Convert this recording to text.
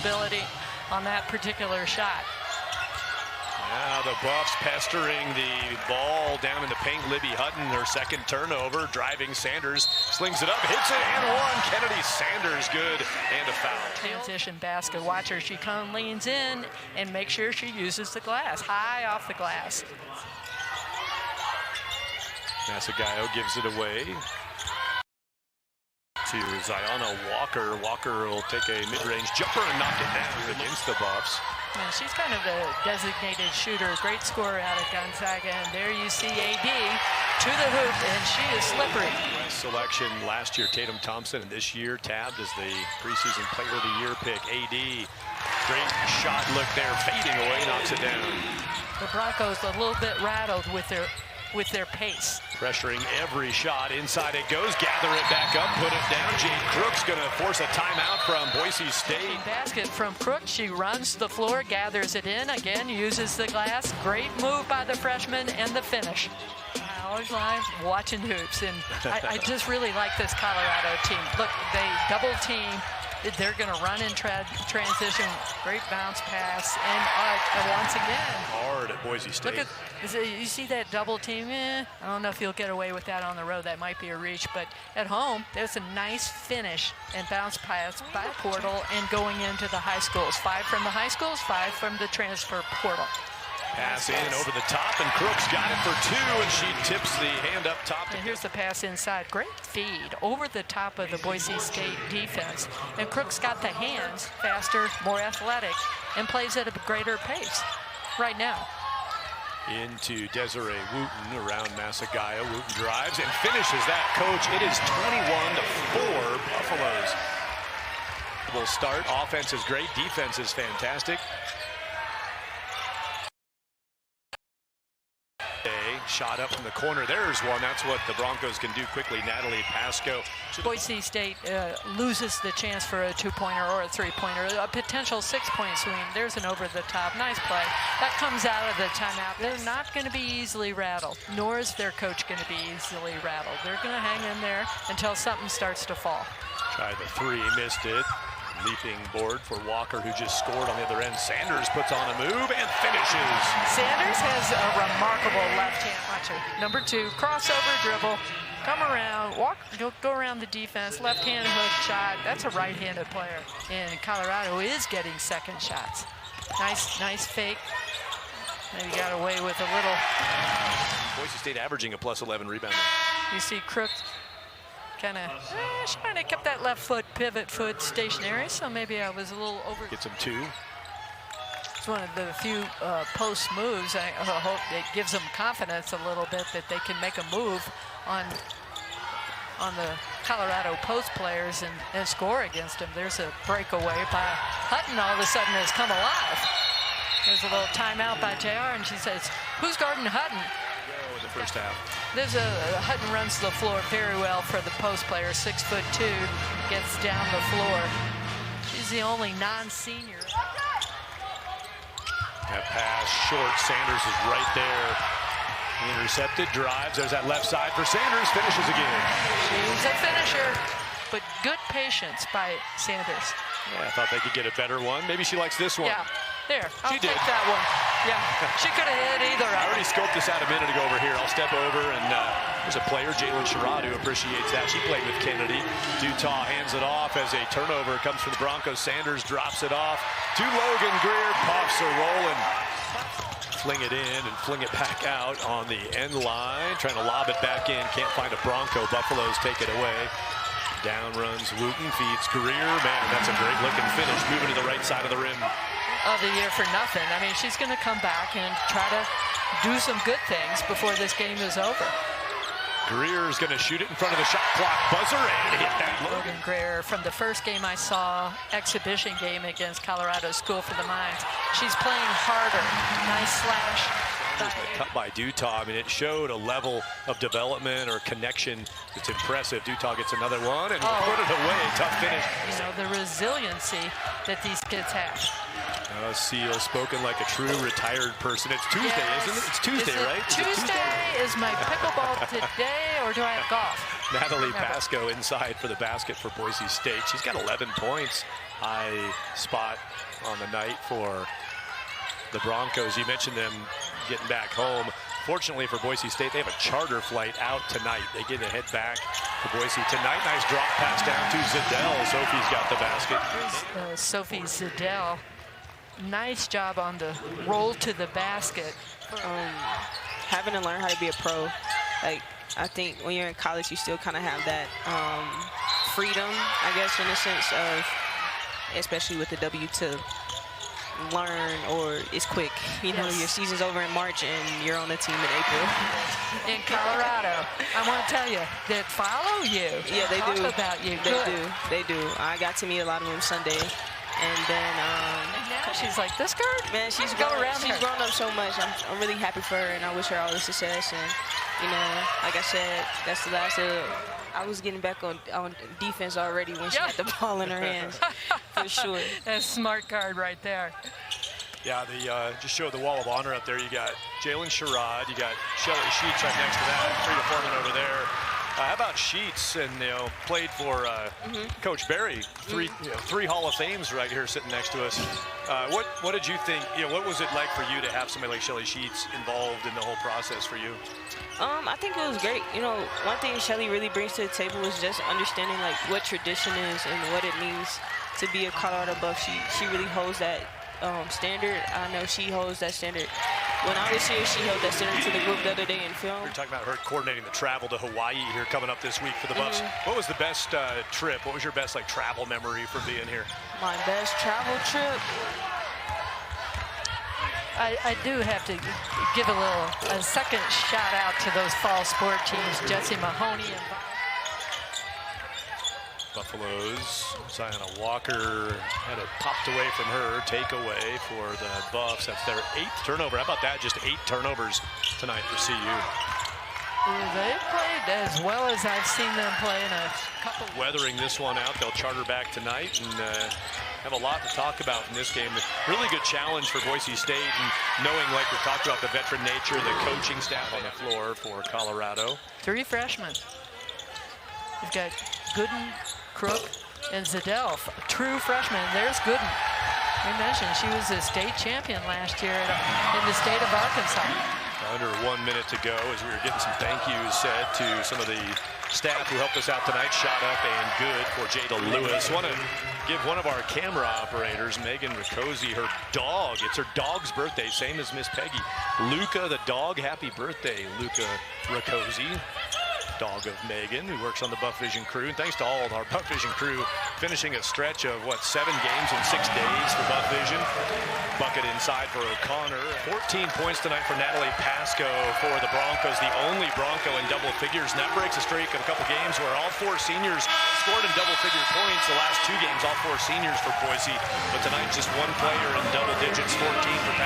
ability on that particular shot. Now the Buffs pestering the ball down in the paint. Libby Hutton, her second turnover, driving Sanders, slings it up, hits it, and one. Kennedy Sanders, good, and a foul. Transition basket. Watch her. She leans in and make sure she uses the glass, high off the glass. Masagayo gives it away to Ziona Walker. Walker will take a mid-range jumper and knock it down against the Buffs. And she's kind of a designated shooter, great scorer out of Gonzaga. And there you see AD to the hoop, and she is slippery. Selection last year, Tatum Thompson, and this year tabbed as the preseason player of the year pick. AD, great shot look there, fading away, knocks it down. The Broncos a little bit rattled with their pace. Pressuring every shot. Inside it goes. Gather it back up. Put it down. Jade Crook's going to force a timeout from Boise State. Basket from Crook. She runs the floor, gathers it in. Again, uses the glass. Great move by the freshman and the finish. I always like watching hoops, and I just really like this Colorado team. Look, they double team. They're going to run in transition. Great bounce pass. And once again. Hard at Boise State. Look at, you see that double team? I don't know if you'll get away with that on the road. That might be a reach. But at home, there's a nice finish and bounce pass by Portal and going into the high schools. 5 from the high schools, 5 from the transfer portal. Pass in over the top, and Crooks got it for 2, and she tips the hand up top. And here's the pass inside. Great feed over the top of the Boise State defense. And Crooks got the hands, faster, more athletic, and plays at a greater pace right now. Into Desiree Wooten around Masagayo. Wooten drives and finishes that. Coach, it is 21-4 Buffaloes. Will start. Offense is great. Defense is fantastic. Shot up from the corner. There's one. That's what the Broncos can do quickly. Natalie Pasco. Boise State loses the chance for a 2-pointer or a 3-pointer. A potential 6-point swing. There's an over-the-top. Nice play. That comes out of the timeout. They're not going to be easily rattled, nor is their coach going to be easily rattled. They're going to hang in there until something starts to fall. Tried the 3, missed it. Leaping board for Walker, who just scored on the other end. Sanders puts on a move and finishes. Sanders has a remarkable left hand. Watch her. Number 2, crossover dribble, come around, walk, go around the defense, left hand hook shot. That's a right-handed player. And Colorado is getting second shots. Nice fake. Maybe got away with a little. Boise State averaging a +11 rebounding. You see Crook kind of, she might have kept that left foot, pivot foot stationary, so maybe I was a little over. Gets him 2. It's one of the few post moves. I hope it gives them confidence a little bit that they can make a move on the Colorado post players and score against them. There's a breakaway by Hutton. All of a sudden has come alive. There's a little timeout by JR, and she says, "Who's guarding Hutton?" In the first half. There's Hutton runs the floor very well for the post player. 6'2", gets down the floor. She's the only non-senior. That pass short. Sanders is right there. Intercepted, drives. There's that left side for Sanders. Finishes again. She's a finisher, but good patience by Sanders. Yeah, I thought they could get a better one. Maybe she likes this one. Yeah, there. I'll She did. take that one. Yeah, she could have hit either. I already scoped this out a minute ago over here. I'll step over, and there's a player, Jalen Sherrod, who appreciates that. She played with Kennedy. Utah hands it off as a turnover comes from the Broncos. Sanders drops it off to Logan Greer. Puffs are rolling. Fling it in and fling it back out on the end line. Trying to lob it back in. Can't find a Bronco. Buffaloes take it away. Down runs Wooten, feeds Greer. Man, that's a great looking finish. Moving to the right side of the rim. Of the year for nothing. I mean, she's going to come back and try to do some good things before this game is over. Greer's going to shoot it in front of the shot clock buzzer and hit that. Logan Greer, from the first game I saw, exhibition game against Colorado School for the Mines, she's playing harder. Nice slash. Cut by Utah. I mean, it showed a level of development or connection that's impressive. Utah gets another one and put it away. Tough finish. You know, the resiliency that these kids have. Seal, spoken like a true retired person. It's Tuesday, isn't it? It's Tuesday, right? Tuesday? Is my pickleball today, or do I have golf? Natalie Pasco inside for the basket for Boise State. She's got 11 points. High spot on the night for the Broncos. You mentioned them getting back home. Fortunately for Boise State, they have a charter flight out tonight. They get to head back to Boise tonight. Nice drop pass down to Zidell. Sophie's got the basket. Here's Sophie Zidell. Nice job on the roll to the basket. Having to learn how to be a pro, like, I think when you're in college, you still kind of have that freedom, I guess, in the sense of, especially with the W, to learn, or it's quick. You know, your season's over in March and you're on the team in April. In Colorado, I want to tell you, they follow you. Yeah, they do. About you. They do. I got to meet a lot of them Sunday. And then and now she's like, this girl? Man, she's grown up so much. I'm really happy for her, and I wish her all the success. And, you know, like I said, that's the last of, I was getting back on defense already when she had the ball in her hands, for sure. That's a smart card right there. Yeah, they just showed the wall of honor up there. You got Jalen Sherrod, you got Shelly Sheets right next to that, Frida Foreman over there. How about Sheets? And, you know, played for Coach Barry. Three Hall of Fames right here sitting next to us. What did you think? You know, what was it like for you to have somebody like Shelly Sheets involved in the whole process for you? I think it was great. You know, one thing Shelly really brings to the table is just understanding like what tradition is and what it means to be a Colorado Buff. She really holds that standard. I know she holds that standard. When I was here, she held that standard to the group the other day in film. We were talking about her coordinating the travel to Hawaii here coming up this week for the Buffs. What was the best trip? What was your best like travel memory from being here? My best travel trip? I do have to give a second shout out to those fall sport teams, Jessie Mahoney and Buffaloes. Ziona Walker had it popped away from her. Takeaway for the Buffs. That's their 8th turnover. How about that? Just 8 turnovers tonight for CU. They played as well as I've seen them play in a couple. Weathering this one out, they'll charter back tonight and have a lot to talk about in this game. Really good challenge for Boise State, and knowing, like we talked about, the veteran nature, the coaching staff on the floor for Colorado. 3 freshmen. We've got Gooden, Crook, and Zidell, true freshmen. There's Gooden. We mentioned she was a state champion last year in the state of Arkansas. Under 1 minute to go as we were getting some thank yous said to some of the staff who helped us out tonight. Shot up and good for Jada Lewis. Want to give one of our camera operators, Megan Riccozzi, her dog. It's her dog's birthday, same as Miss Peggy. Luca the dog, happy birthday, Luca Riccozzi. Dog of Megan, who works on the Buff Vision crew. And thanks to all of our Buff Vision crew, finishing a stretch of, 7 games in 6 days for Buff Vision. Bucket inside for O'Connor. 14 points tonight for Natalie Pasco for the Broncos, the only Bronco in double figures. And that breaks a streak of a couple games where all 4 seniors scored in double-figure points. The last 2 games, all 4 seniors for Boise. But tonight, just 1 player in double digits, 14 for